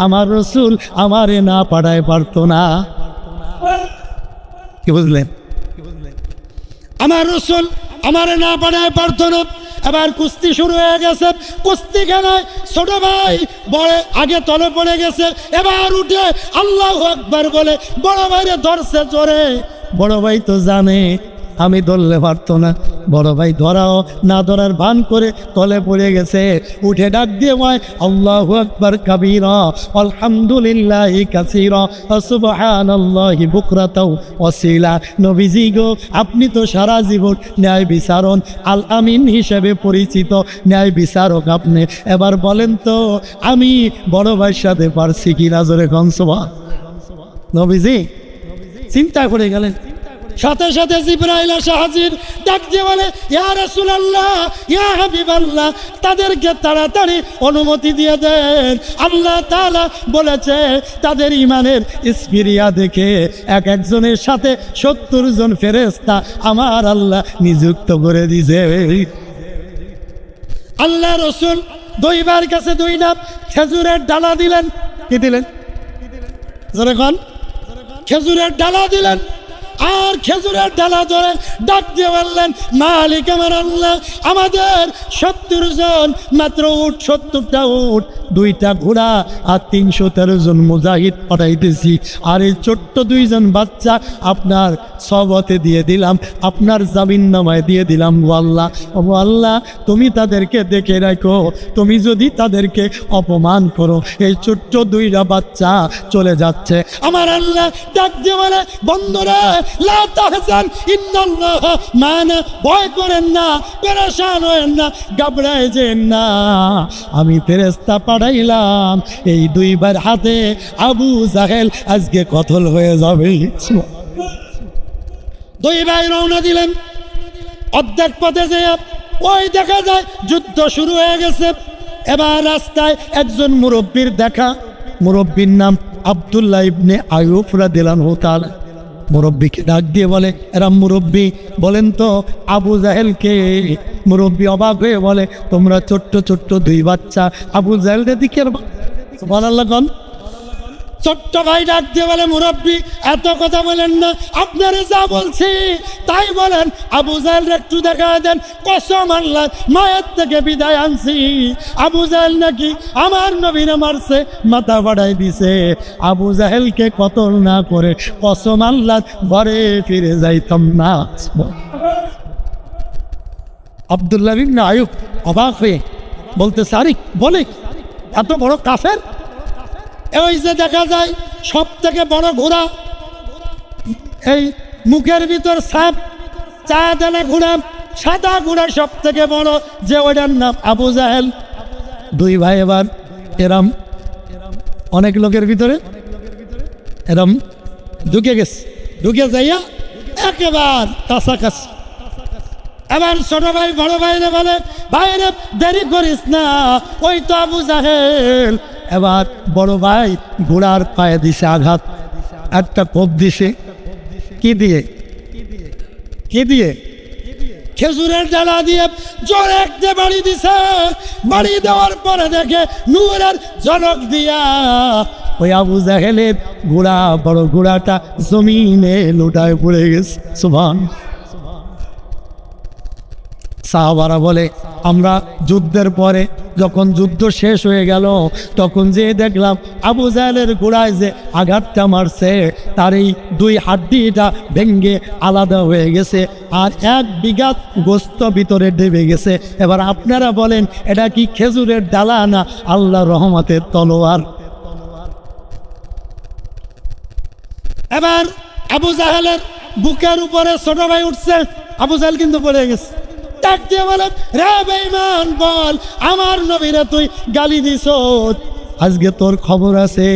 আমার রসুল আমারে না পাঠায় পারতো না। কি বুঝলেন? আমার রসুল আমারে না পাঠায় পারতো না। এবার কুস্তি শুরু হয়ে গেছে। কুস্তি খেলায় ছোট ভাই বড় আগে তলে পড়ে গেছে। এবার উঠে আল্লাহু আকবার বলে বড় ভাইরে ধরছে জোরে। বড় ভাই তো জানে আমি ধরলে পারতো না। বড় ভাই ধরাও না ধরার ভান করে তলে পড়ে গেছে। উঠে ডাক দিয়ে ভাই আল্লাহু আকবার কাবীরা আলহামদুলিল্লাহি কাসীরা সুবহানাল্লাহি বুকরাতাও ওয়াসিলা। নবীজি গো, আপনি তো সারা জীবন ন্যায় বিচারণ, আল আমিন হিসেবে পরিচিত ন্যায় বিচারক আপনি। এবার বলেন তো আমি বড় ভাইয়ের সাথে পারছি কিনা? জোরে কোন সুবহানাল্লাহ। নবীজি চিন্তা করে গেলেন। সাথে সাথে জিবরাইল এসে হাজির। ডাক দিয়ে বলে, ইয়া রাসূলুল্লাহ, ইয়া হাবিবাল্লাহ, তাদেরকে তাড়াতাড়ি অনুমতি দিয়ে দেন। আল্লাহ তাআলা বলেছে তাদের ইমানের স্পিরিয়া দেখে এক একজনের সাথে 70 জন ফেরেশতা আমার আল্লাহ নিযুক্ত করে দিয়েছে। আল্লাহ রসুল দুইবার কাছে দুইটা খেজুরের ডালা দিলেন। কি দিলেন? যখন খেজুরের ডালা দিলেন, আর খেজুরের ডালা ধরে ডাক দিয়ে বললেন, মালিক আমার আল্লাহ, আমাদের 70 জন মাত্র উট, 70টা উট, 2টা ঘোড়া আর 313 জন মুজাহিদ পাঠাইতেছি। আর এই ছোট্ট 2 জন বাচ্চা আপনার সবতে দিয়ে দিলাম, আপনার জামিন নামায় দিয়ে দিলাম। ও আল্লাহ, ও আল্লাহ, তুমি তাদেরকে দেখে রাখো। তুমি যদি তাদেরকে অপমান করো, এই ছোট্ট 2টা বাচ্চা চলে যাচ্ছে। আমার আল্লাহ ডাক দিয়ে বলে, বন্ধুরা লা তাহজান ইন্নাল্লাহ মানা, ভয় করেন না, পেরেশান হয়েন না, ঘাবড়ায় যেন না। আমি ফেরেশতা পাঠাইলাম, এই 2 ভাইয়ের হাতে আবু জাহেল আজকে কতল হয়ে যাবে। 2 ভাই রওনা দিলেন। অর্ধেক পথে যেয়ে ওই দেখা যায় যুদ্ধ শুরু হয়ে গেছে। এবার রাস্তায় একজন মুরব্বীর দেখা। মুরব্বীর নাম আব্দুল্লাহ ইবনে আইয়ুব রাদিয়াল্লাহু তাআলা। মুরব্বীকে ডাক দিয়ে বলে, এরা মুরব্বী বলেন তো আবু জাহেলকে। মুরব্বী অবাক হয়ে বলে, তোমরা ছোট্ট ছোট্ট দুই বাচ্চা, আবু জাহেলদের দিকে সুবহানাল্লাহ কোন ছোট্ট ভাই ডাক দিয়ে বলে, মুরব্বী এত কথা বলেন না, আপনারা যা বলছি তাই বলেন। আবু জাহেল একটু দেখা দেন, কসম আল্লাহ মায়ের থেকে বিদায় আনছি, আবু জাহেল নাকি আমার নবীরে মারছে, মাথা বাড়াই দিছে। আবু জাহেলকে কতল না করে কসম আল্লাহ ঘরে ফিরে যাইতাম না। আব্দুল্লাহ ইবনে আইয়ুব অবাক হয়ে বলতে, সারি বলে এত বড় কাফের? ওই যে দেখা যায় সব থেকে বড় ঘোড়া, এই মুখের ভিতর সাপ, চায়া দেনা ঘোড়া, সাদা ঘোড়া সব থেকে বড়, যে ওইটার নাম আবু জাহেল। দুই ভাই এবার এরম অনেক লোকের ভিতরে এরম ঢুকে গেছে, ঢুকে যাইয়া একেবারে কাছাকাছি। এবার ছোট ভাই বড় ভাইরে বলে, ভাইরে দেরি করিস না, ওই তো আবু জাহেল। এবার বড় ভাই ঘোড়ার পায়ে দিছে আঘাত, একটা কোপ দিছে। কি দিয়ে? কি দিয়ে? খেজুরের ডালা দিয়ে জোরে একটা বাড়ি দিছে। বাড়ি দেওয়ার পরে দেখে নূরের ঝলক দিয়া ওই আবু জাহেলের ঘোড়া, বড় ঘোড়াটা জমিনে লুটায় পড়ে গেছে। সুবহানাল্লাহ। সাহাবারা বলে, আমরা যুদ্ধের পরে যখন যুদ্ধ শেষ হয়ে গেল তখন যে দেখলাম আবু জাহেলের ঘোড়ায় যে আঘাতটা মারছে তার এই দুই হাড্ডিটা ভেঙ্গে আলাদা হয়ে গেছে, আর 1 বিঘা গোস্ত ভিতরে ডেবে গেছে। এবার আপনারা বলেন এটা কি খেজুরের ডালা না আল্লাহর রহমতের তলোয়ার? এবার আবু জাহেলের বুকের উপরে ছোট ভাই উঠছে, আবু জাহেল কিন্তু পড়ে গেছে। ডাক দিয়ে বলে, রে বেঈমান, বল আমার নবীরে তুই গালি দিছ, আজকে তোর খবর আছে।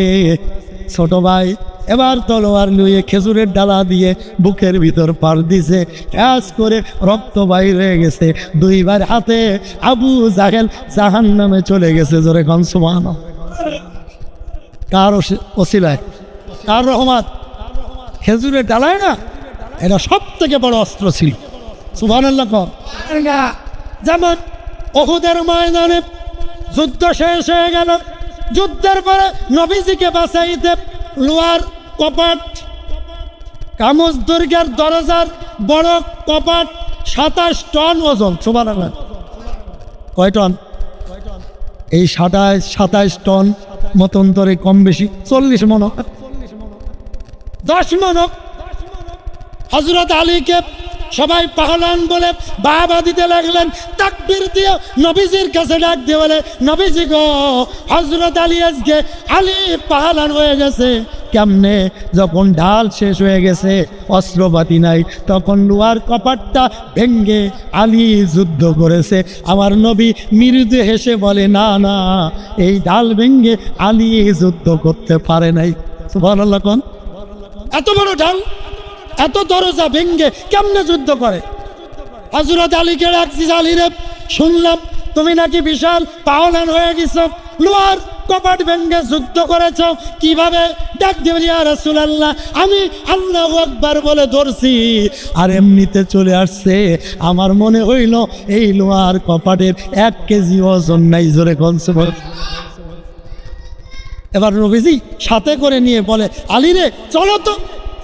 ছোট ভাই এবার তলোয়ার লুয়ে খেজুরের ডালা দিয়ে বুকের ভিতর পার দিছে, কাজ করে রক্ত বাইর হয়ে গেছে। দুইবার হাতে আবু জাহেল জাহান্নামে চলে গেছে। জোরে কোন সুবহানাল্লাহ। কার ওসিলায়, কার রহমত? খেজুরের ডালায় না, এটা সব থেকে বড় অস্ত্র ছিল। সুবহানাল্লাহ। যেমন উহুদের ময়দানে যুদ্ধ শেষ হয়ে গেল, যুদ্ধের পরে নবীজিকে বাঁচাইতে লোহার কপাট, কামুজ দুর্গের দরজার বড় কপাট 27 টন ওজন। সুবহানাল্লাহ। কয় টন? এই 27 টন মতন্তরে কম বেশি 40 মণ, 10 মণ। হযরত আলীকে সবাই পাহলান বলে বাবা দিতে লাগলেন, তাকবীর দিয়ে নবীজির কাছে ডাক দিয়ে বলে, নবীজি গো, হযরত আলী আজকে আলী পাহলান হয়ে গেছে। কেমনে? যখন ঢাল শেষ হয়ে গেছে, অস্ত্রপাতি নাই, তখন লোহার কপাটটা ভেঙ্গে আলী যুদ্ধ করেছে। আমার নবী মৃদু হেসে বলে, না না, এই ঢাল ভেঙ্গে আলী যুদ্ধ করতে পারে নাই। সুবহানাল্লাহ। কোন এত বড় ঢাল, এত দরজা ভেঙ্গে কেমনে যুদ্ধ করে? হযরত আলীকে ডাকছি, আলীরে শুনলাম তুমি নাকি বিশাল পাওলান হয়ে গেছ, লোহার কপাট ভেঙ্গে যুদ্ধ করেছ, কিভাবে? ডাক দিয়ে ইয়া রাসূলুল্লাহ, আমি আল্লাহু আকবার বলে ধরছি আর এমনিতে চলে আসছে। আমার মনে হইল এই লোহার কপাটের 1 কেজি ওজন নাই। জোরে কোন সুবহানাল্লাহ। এবার নবীজি সাথে করে নিয়ে বলে, আলীরে চলো তো,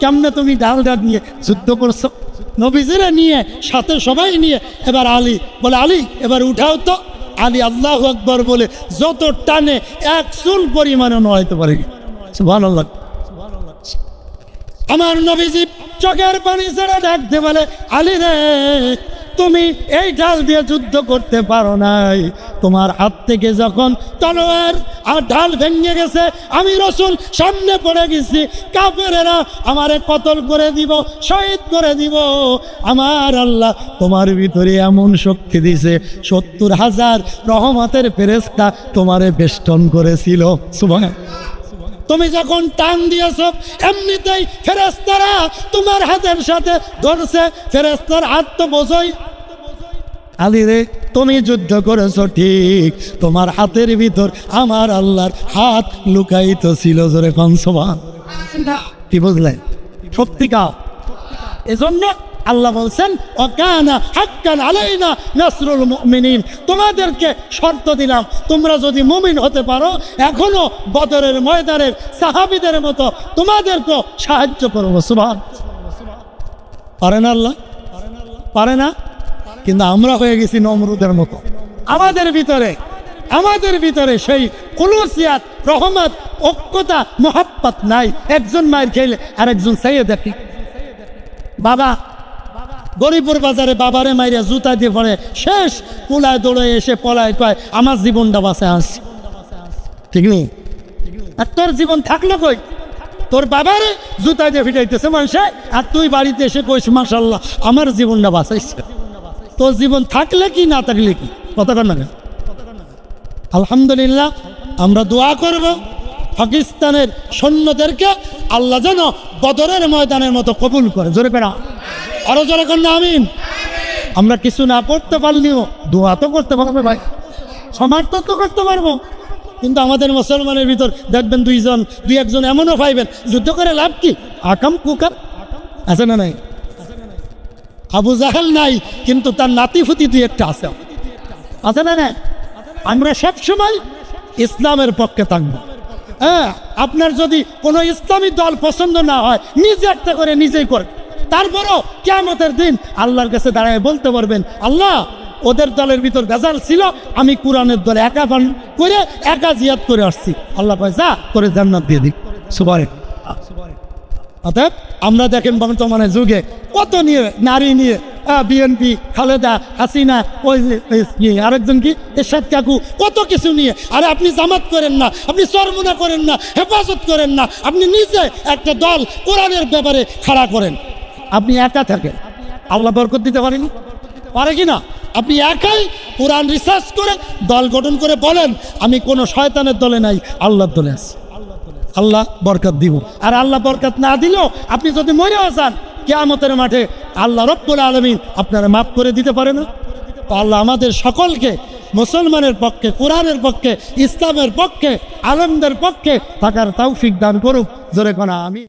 কেমনে তুমি ডালটা নিয়ে যুদ্ধ করছো? নবীজিরা নিয়ে সাথে সবাই নিয়ে এবার আলী বলে, আলী এবার উঠাও তো। আলী আল্লাহু আকবার বলে যত টানে 1 চুল পরিমাণও নড়াইতে পারে। সুবহানাল্লাহ। আমার নবীজি চোখের পানি ছেড়ে ডাকতে বলে, আলী রে, তুমি এই ঢাল দিয়ে যুদ্ধ করতে পারো নাই। তোমার হাত থেকে যখন তলোয়ার আর ঢাল ভেঙে গেছে, আমি রাসূল সামনে পড়ে গেছি, কাফেরেরা আমারে কতল করে দিব, শহীদ করে দিব। আমার আল্লাহ তোমার ভিতরে এমন শক্তি দিছে, 70,000 রহমতের ফেরেশতা তোমারে বেষ্টন করেছিল। সুবহানাল্লাহ। তুমি যখন টান দিয়েছ, এমনিতেই ফেরেশতারা তোমার হাতের সাথে ধরছে। ফেরেশতার হাত তো বোঝই। আলী রে, তুমি যুদ্ধ করেছো ঠিক, তোমার হাতের ভিতর আমার আল্লাহর হাত লুকায়িত ছিল। জোরে কোন সুবহানাল্লাহ। কি বুঝলেন? সত্যিকার। এজন্য আল্লাহ বলছেন ওয়াকানা হাক্কান আলাইনা নাসরুল মুমিনিন, তোমাদেরকে শর্ত দিলাম তোমরা যদি মুমিন হতে পারো এখনো বদরের ময়দানের সাহাবীদের মতো তোমাদেরকে সাহায্য করব। সুবহান। পারে না আল্লাহ? পারে না? কিন্তু আমরা হয়ে গেছি নমরুদের মতো। আমাদের ভিতরে সেই কুলুসিয়াত, রহমত, ঐক্যতা, মোহাব্বত নাই। একজন মায়ের খেলে আর একজন চাইয়ে দেখি। বাবা গরিপুর বাজারে বাবারে মাইরা জুতা দিয়ে পড়ে শেষ, কুলায় দৌড়ে এসে পলায় কয় আমার জীবনটা বাঁচে আসছে। ঠিক নেই? আর তোর জীবন থাকলো কই? তোর বাবারে জুতা দিয়ে ফিটাইতেছে মানুষে, আর তুই বাড়িতে এসে কইস মাশাআল্লাহ আমার জীবনটা বাঁচাইছে। তোর জীবন থাকলে কি না থাকলে কি, কথা কর না? আলহামদুলিল্লাহ, আমরা দোয়া করব পাকিস্তানের সৈন্যদেরকে আল্লাহ যেন বদরের ময়দানের মতো কবুল করে। জোরে পেরা, আরো জোরে কর না আমিন। আমরা কিছু না পড়তে পারলেও দোয়া তো করতে পারবে ভাই, সমর্থন তো করতে পারবো। কিন্তু আমাদের মুসলমানের ভিতর দেখবেন দুই একজন এমনও পাইবেন যুদ্ধ করে লাভ কি, আকাম কুকাম আছে না নাই? আবু জাহেল নাই, কিন্তু তার নাতিফুতি দুই একটা আছে না নাই? আমরা সবসময় ইসলামের পক্ষে থাকবো। হ্যাঁ, আপনার যদি কোনো ইসলামী দল পছন্দ না হয় নিজে একটা করে নিজেই করে, তারপরও কিয়ামতের দিন আল্লাহর কাছে দাঁড়ায় বলতে পারবেন আল্লাহ ওদের দলের ভিতর ভেজাল ছিল, আমি কোরআনের দলে একা পান করে একা জিয়াদ করে আসছি। আল্লাহ কয় যা করে জান্নাত দিয়ে দিক। সুবহান। অতএব আমরা দেখেন বর্তমানে যুগে কত নিয়ে নারী নিয়ে বিএনপি, খালেদা, হাসিনা, ওই আরেকজন কি এরশাদ কাকু, কত কিছু নিয়ে। আরে আপনি জামাত করেন না, আপনি চরমুনা করেন না, হেফাজত করেন না, আপনি নিজে একটা দল কোরআনের ব্যাপারে খাড়া করেন। আপনি একা থাকেন, আল্লাহ বরকত দিতে পারেনি? পারে কি না? আপনি একাই কোরআন রিসার্চ করে দল গঠন করে বলেন আমি কোনো শয়তানের দলে নাই, আল্লাহর দলে আছি, আল্লাহ বরকত দিব। আর আল্লাহ বরকত না দিলেও আপনি যদি মরেও যান কিয়ামতের মাঠে আল্লাহ রব্বুল আলামিন আপনারা মাফ করে দিতে পারে না? তো আল্লাহ আমাদের সকলকে মুসলমানের পক্ষে, কোরআনের পক্ষে, ইসলামের পক্ষে, আলেমদের পক্ষে থাকার তৌফিক দান করুক। জোরে কোনা আমি।